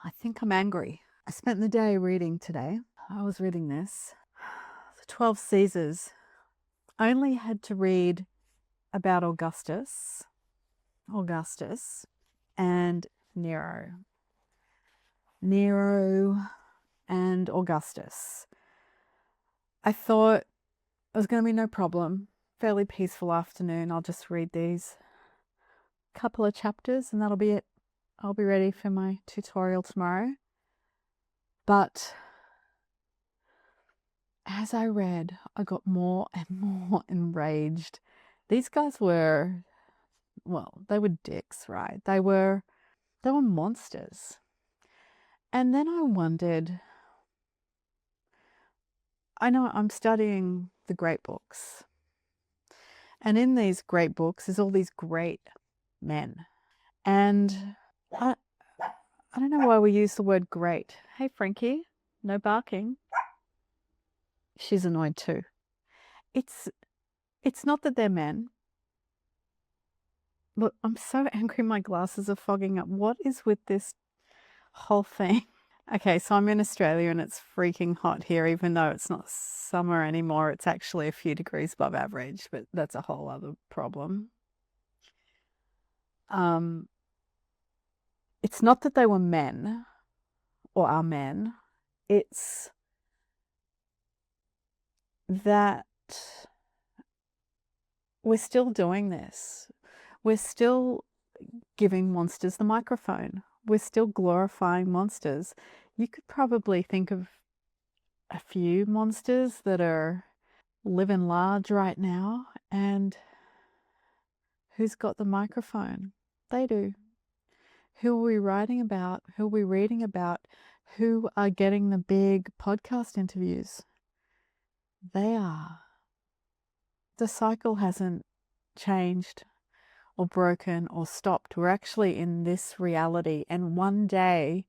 I think I'm angry. I spent the day reading today. I was reading this. The 12 Caesars. I only had to read about Augustus and Nero. Nero and Augustus. I thought it was going to be no problem. Fairly peaceful afternoon. I'll just read these couple of chapters and that'll be it. I'll be ready for my tutorial tomorrow. But as I read, I got more and more enraged. These guys were, well, they were dicks, right? They were monsters. And then I wondered, I know I'm studying the great books. And in these great books is all these great men. And I don't know why we use the word great. Hey, Frankie, no barking. She's annoyed too. It's not that they're men. Look, I'm so angry my glasses are fogging up. What is with this whole thing? Okay, so I'm in Australia and it's freaking hot here, even though it's not summer anymore. It's actually a few degrees above average, but that's a whole other problem. It's not that they were men or are men. It's that we're still doing this. We're still giving monsters the microphone. We're still glorifying monsters. You could probably think of a few monsters that are living large right now, and who's got the microphone? They do. Who are we writing about? Who are we reading about? Who are getting the big podcast interviews? They are. The cycle hasn't changed or broken or stopped. We're actually in this reality, and one day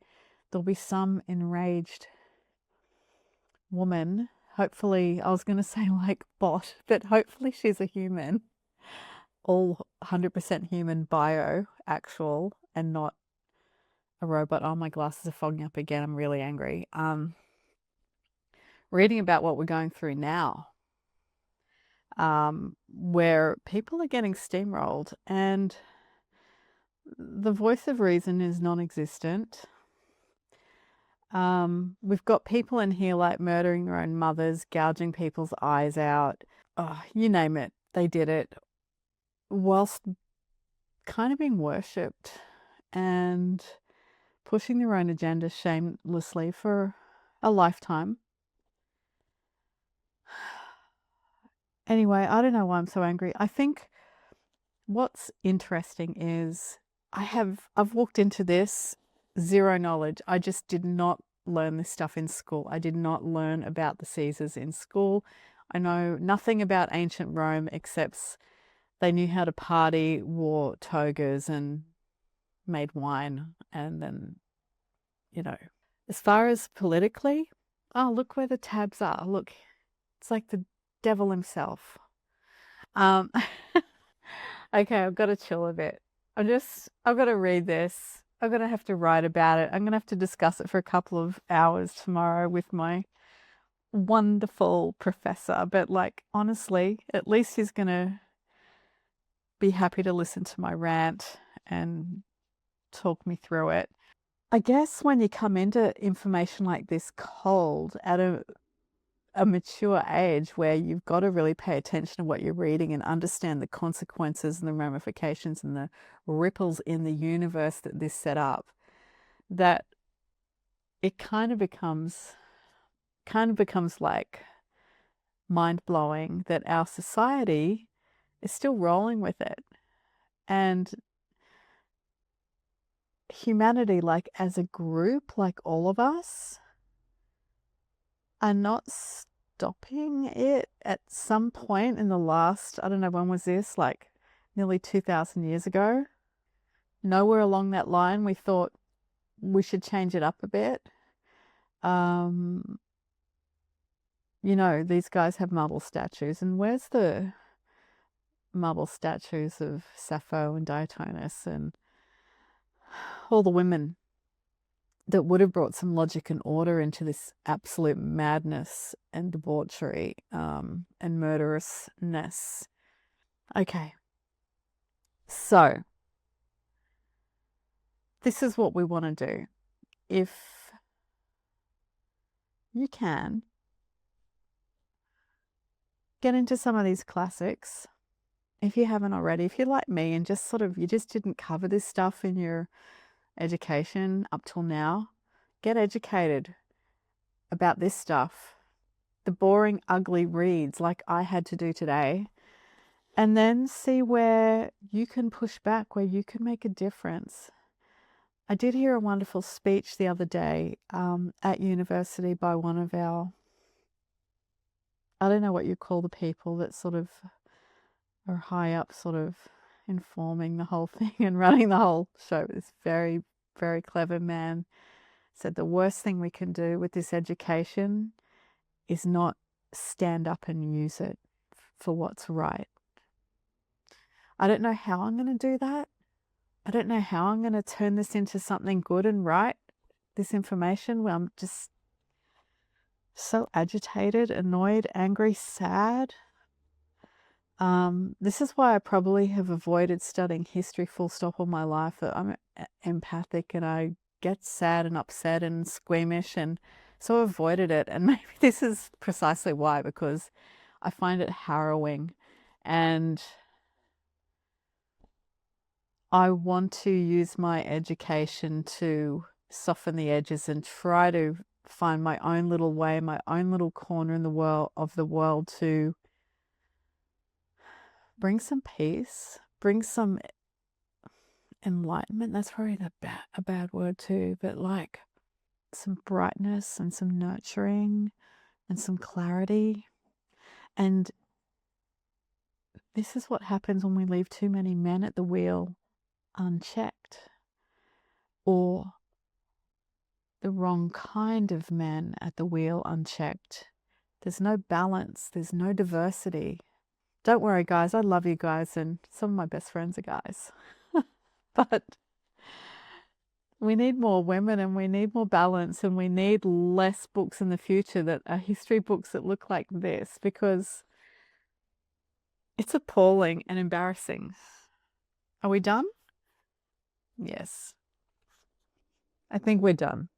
there'll be some enraged woman. Hopefully, I was going to say like bot, but hopefully she's a human. All 100% human bio, actual, and not a robot. Oh, my glasses are fogging up again. I'm really angry. Reading about what we're going through now, where people are getting steamrolled and the voice of reason is non-existent. We've got people in here like murdering their own mothers, gouging people's eyes out. Oh, you name it, they did it, whilst kind of being worshipped and pushing their own agenda shamelessly for a lifetime. Anyway, I don't know why I'm so angry. I think what's interesting is I've walked into this zero knowledge. I just did not learn this stuff in school. I did not learn about the Caesars in school. I know nothing about ancient Rome except they knew how to party, wore togas and made wine. And then, as far as politically, oh, look where the tabs are. Look, it's like the devil himself. Okay, I've got to chill a bit. I've got to read this. I'm going to have to write about it. I'm going to have to discuss it for a couple of hours tomorrow with my wonderful professor. But like, honestly, at least he's going to be happy to listen to my rant and talk me through it. I guess when you come into information like this cold at a mature age where you've got to really pay attention to what you're reading and understand the consequences and the ramifications and the ripples in the universe that this set up, that it kind of becomes like mind-blowing that our society is still rolling with it. And humanity, like as a group, like all of us, are not stopping it at some point in the last, I don't know, when was this? Like nearly 2,000 years ago. Nowhere along that line we thought we should change it up a bit. These guys have marble statues, and where's the marble statues of Sappho and Diotima and all the women that would have brought some logic and order into this absolute madness and debauchery and murderousness. Okay, so this is what we want to do. If you can, get into some of these classics. If you haven't already, if you're like me and just sort of, you just didn't cover this stuff in your education up till now, get educated about this stuff. The boring, ugly reads like I had to do today. And then see where you can push back, where you can make a difference. I did hear a wonderful speech the other day at university by one of our, I don't know what you call the people that sort of are high up, sort of informing the whole thing and running the whole show. This very, very clever man said the worst thing we can do with this education is not stand up and use it for what's right. I don't know how I'm going to do that. I don't know how I'm going to turn this into something good and right, this information, where I'm just so agitated, annoyed, angry, sad. This is why I probably have avoided studying history full stop all my life. I'm empathic and I get sad and upset and squeamish, and so I avoided it. And maybe this is precisely why, because I find it harrowing, and I want to use my education to soften the edges and try to find my own little way, my own little corner in the world to bring some peace, bring some enlightenment. That's probably a bad word too, but like some brightness and some nurturing and some clarity. And this is what happens when we leave too many men at the wheel unchecked, or the wrong kind of men at the wheel unchecked. There's no balance, there's no diversity. Don't worry, guys, I love you guys, and some of my best friends are guys. But we need more women, and we need more balance, and we need less books in the future that are history books that look like this, because it's appalling and embarrassing. Are we done? Yes. I think we're done.